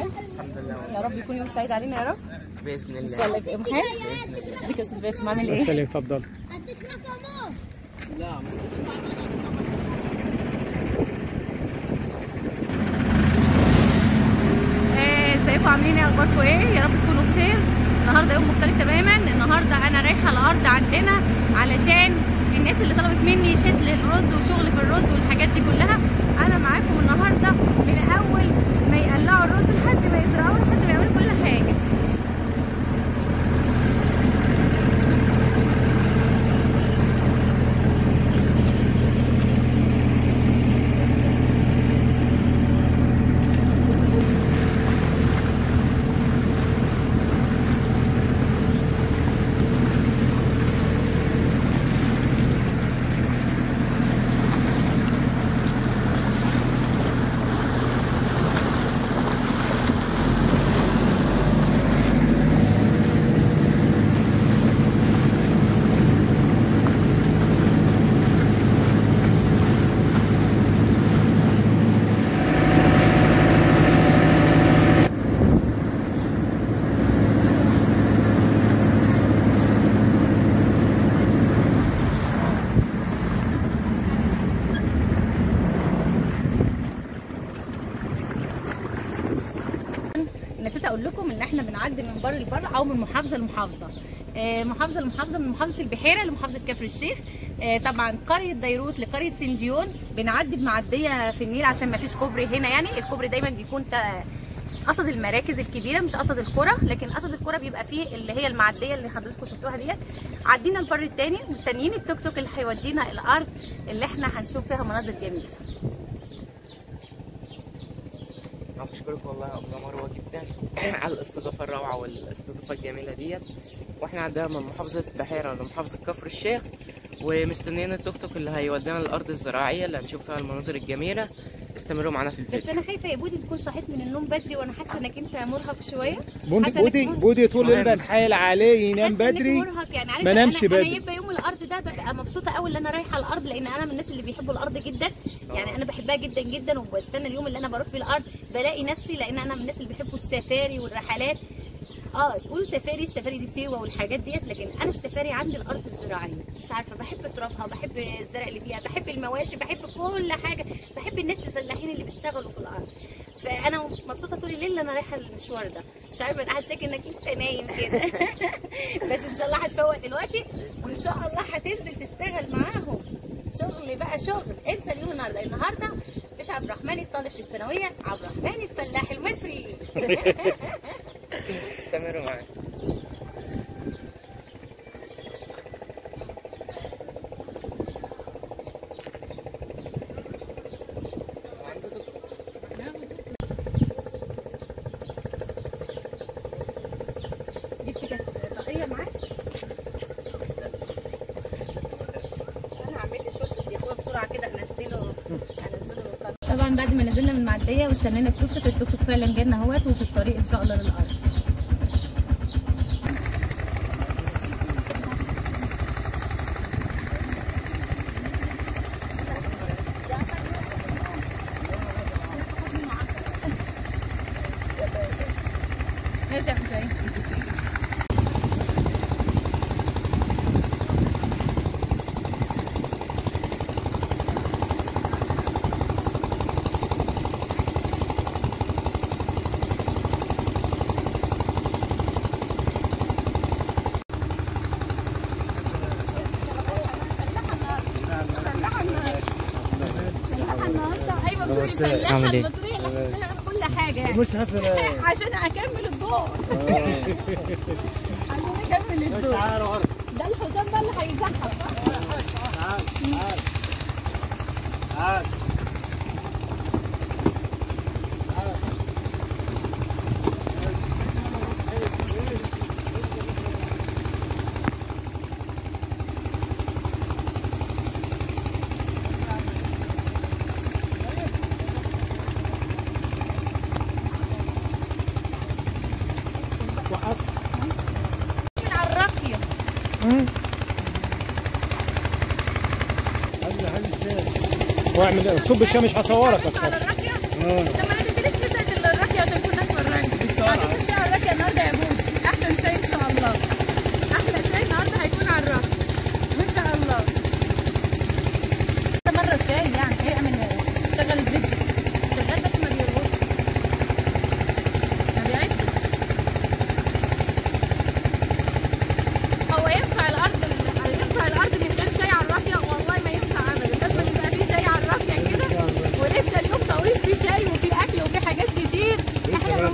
ايه؟ الحمد لله. يا رب يكون يوم سعيد علينا يا رب باذن الله ان شاء الله. يبقى يوم حلو باذن الله. ازيك يا استاذ باسم عامل ايه؟ سلام اتفضل. لا ازيكم عاملين ايه؟ اخباركم ايه؟ يا رب تكونوا بخير. النهارده يوم مختلف تماما. النهارده انا رايحه الارض عندنا علشان الناس اللي طلبت مني شتل الرز وشغل في الرز والحاجات دي كلها. انا معاكم النهارده من اول ما يقلعوا الرز لحد ما يزرعوه لحد ما يعملوا كل حاجه. نسيت اقول لكم ان احنا بنعدي من بر لبر او من محافظه لمحافظه. محافظه لمحافظه، من محافظه البحيره لمحافظه كفر الشيخ. طبعا قريه ديروت لقريه سنديون بنعدي بمعديه في النيل عشان ما فيش كوبري هنا. يعني الكوبري دايما بيكون قصد المراكز الكبيره مش قصد القرى، لكن قصد القرى بيبقى فيه اللي هي المعديه اللي حضراتكم شفتوها ديت. عدينا البر الثاني مستنيين التوك توك اللي هيودينا الارض اللي احنا هنشوف فيها مناظر جميله. بشكرك والله يا ابله مروه جدا على الاستضافه الروعه والاستضافه الجميله ديت. واحنا عندنا من محافظه البحيره لمحافظه كفر الشيخ، ومستنيين التوك توك اللي هيودينا الارض الزراعيه اللي هنشوف فيها المناظر الجميله. استمروا معانا في الفيديو. بس انا خايفه يا بودي تكون صحيت من النوم بدري وانا حاسه انك انت مرهق شويه. بودي طول الليل بنحايل عليه ينام بدري مرهق يعني. عارف ما نامش بدري. انا يبقى يوم الارض ده ببقى مبسوطه قوي ان انا رايحه الارض، لان انا من الناس اللي بيحبوا الارض جدا. يعني انا بحبها جدا جدا وبستنى اليوم اللي انا بروح فيه الارض بلاقي نفسي، لان انا من الناس اللي بيحبوا السفاري والرحلات. تقولوا سفاري، السفاري دي سيوه والحاجات ديت، لكن انا السفاري عندي الارض الزراعيه. مش عارفه، بحب ترابها، بحب الزرع اللي فيها، بحب المواشي، بحب كل حاجه، بحب الناس الفلاحين اللي بيشتغلوا في الارض. فانا مبسوطه طول الليل انا رايحه المشوار ده. مش عارفه، انا حاساك انك لسه نايم كده بس ان شاء الله هتفوق دلوقتي وان شاء الله هتنزل تشتغل معاهم شغل بقى شغل. انسى اليوم النهارده مش عبد الرحمن الطالب في الثانويه، عبد الرحمن الفلاح المصري استمروا معانا. جبت كاس طاقيه معاك؟ انا هعمل لي شورت يا اخويا بسرعه كده انزله. طبعا بعد ما نزلنا من المعديه واستنينا التوك توك فعلا جالنا اهوت، وفي الطريق ان شاء الله للارض. ماشي يا حسين. الفلاحه المصريه اللي هتشتغل كل حاجه يعني مش هفل عشان اكمل الدور عشان اكمل الدور. ده الحصان ده اللي هيزحف. تعال من على الراقيه. واعمل صب الشام مش هصورك. على الراقيه. طب ما تديليش لسه الراقيه عشان كنا نتفرج.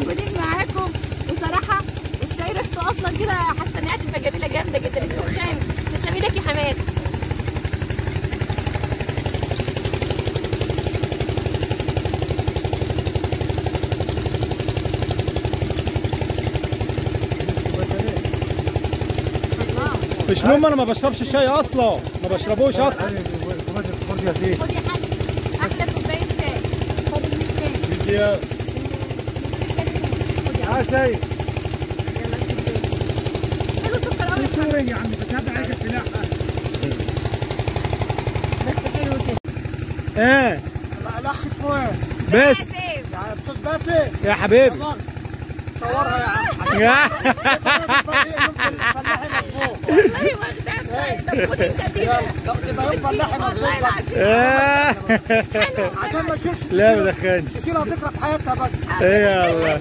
موجودين معاكم. بصراحه الشاي ريحته اصلا كده حاسه انها هتبقى جميله جامده جدا. الدخان تسلمي لك يا حماد. مش مهم، انا ما بشربش الشاي اصلا، ما بشربوش اصلا. خد يا حاج احلى كوبايه شاي. خد الشاي. يا شاي يلا الكوبايه. حلو سكر قوي. سوري يا عم، بتابع عليك الفلاحه. بس حلو كده. ايه الاخ اسمه ايه؟ بس يا استاذ باسل يا حبيبي صورها يا عم. يا فلاحي مظبوط. والله واخدها. خد انت دي. يبقى يوم فلاحي والله مظبوط. العظيم. عشان ما تشوفش لا ما دخلش. تشيلها ذكرى في حياتها بس. ايه يا الله،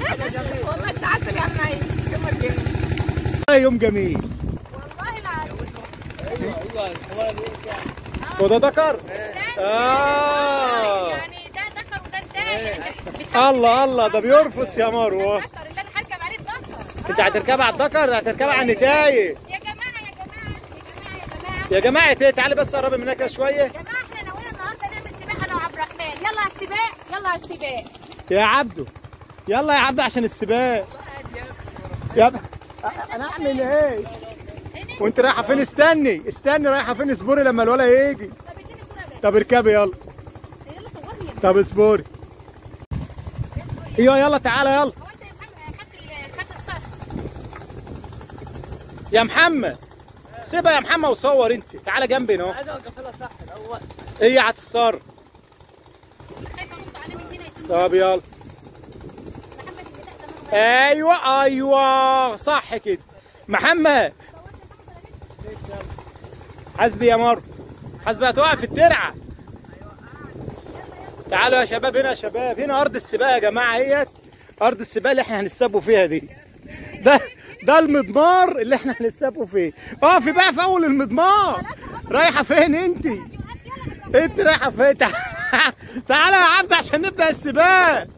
والله انت عسل يا عم عايز. يومك جميل. يوم جميل. والله العظيم. وده ذكر. يعني ده ذكر وده انتهى. يعني الله الله، ده بيرفس يا مروه. الذكر اللي انا هركب عليه الذكر. انت هتركبها على الذكر، هتركبها على النتايه. يا جماعه يا جماعه يا جماعه ايه، تعالي بس قربي منك كده شويه. يا جماعه احنا ناويين النهارده نعمل سباق انا وعبد الرحمن. يلا على السباق، يلا على السباق. يا عبده يلا يا عبده عشان السباق. يا انا اعمل ايه وانت رايحه فين؟ استني رايحه فين؟ اصبري لما الولد يجي. طب اديني صوره بس. طب اركبي يلا. يلا صورني. طب اصبري. ايوه يلا تعالى يلا هو انت يا محمد خدت الصف. يا محمد. سيبها يا محمد وصور انت. تعالى جنبي اهو. عايز اقفلها صح الاول. هي هتتصرف. خايفه انط عليه من هنا يتم. طب يلا. محمد اللي تحت اهو. ايوه صح كده. محمد حسبي يا مر، حسبي هتقع في الترعه. تعالوا يا شباب هنا، يا شباب هنا ارض السباق يا جماعه. اهيت ارض السباق اللي احنا هنسابوا فيها دي. ده المضمار اللي احنا هنسابوا فيه. اقفي بقى في اول المضمار. رايحه فين انت؟ انت رايحه فين؟ تعالى يا عبد عشان نبدا السباق.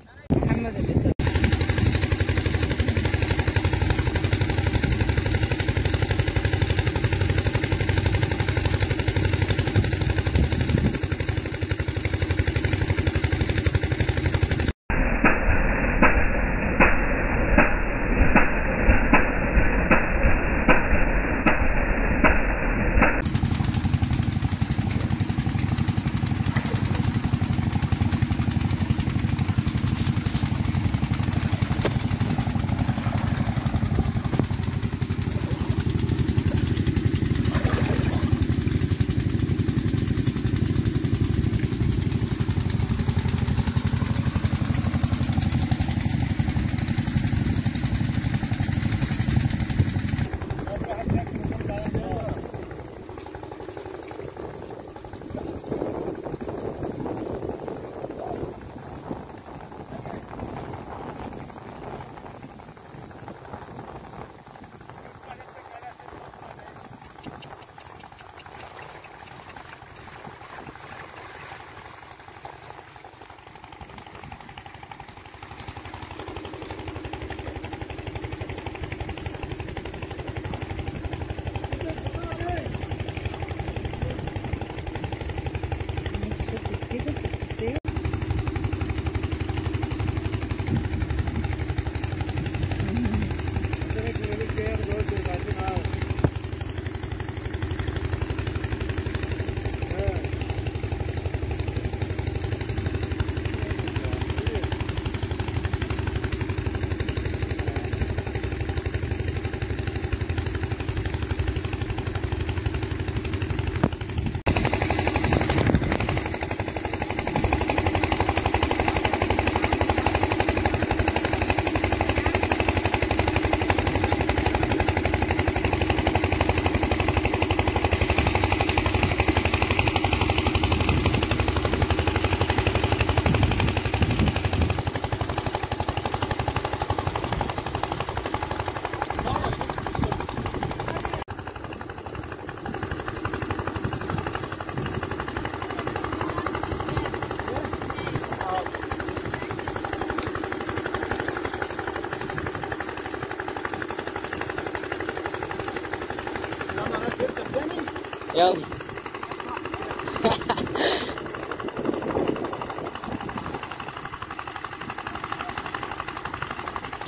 يلا.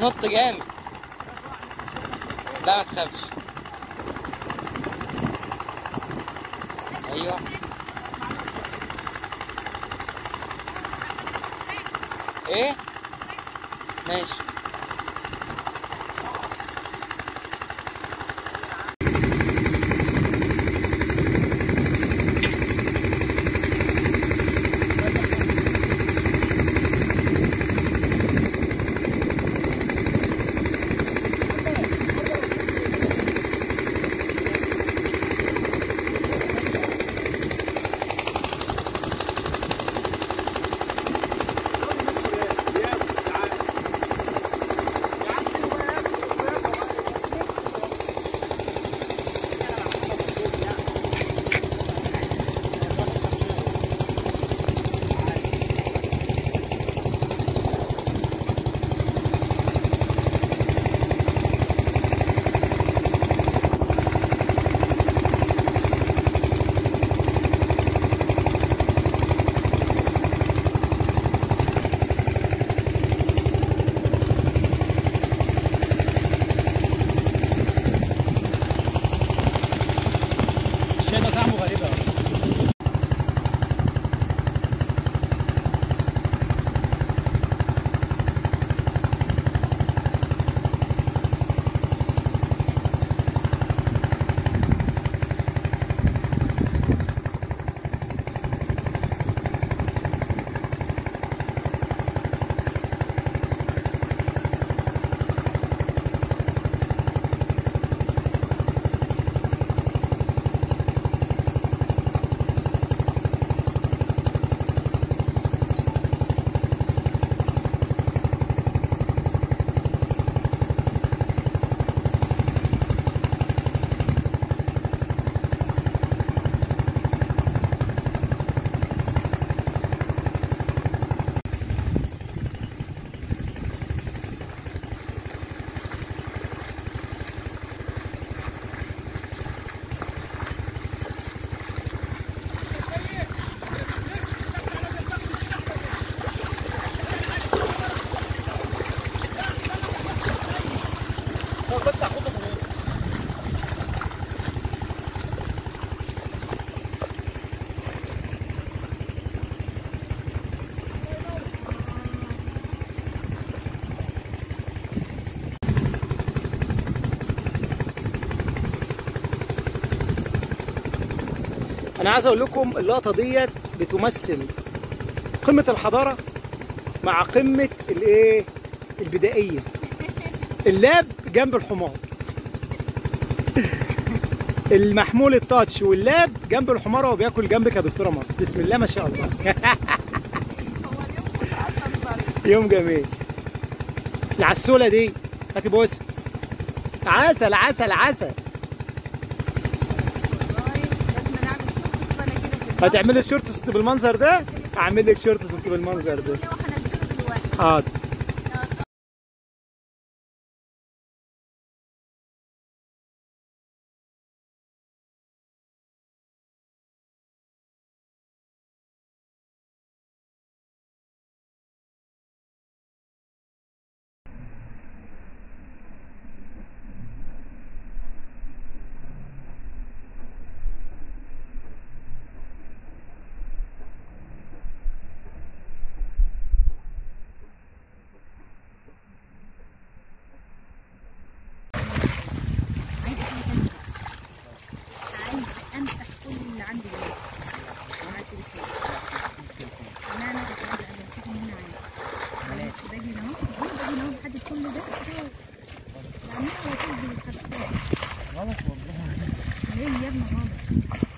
نط جامد. لا ما تخافش. ايوه. ايه؟ ماشي. الشاي ده طعمه غريب قوي. انا عايز اقول لكم اللقطه ديت بتمثل قمه الحضاره مع قمه الايه البدائيه. اللاب جنب الحمار، المحمول التاتش واللاب جنب الحمار وهو بياكل جنبك يا دكتوره مار. بسم الله ما شاء الله. يوم جميل. العسوله دي هاتي بص، عسل عسل عسل. هتعملي شورت صوت بالمنظر ده؟ هعمل لك شورت صوت بالمنظر ده. حاضر. غلط والله. ليه يا ابني غلط؟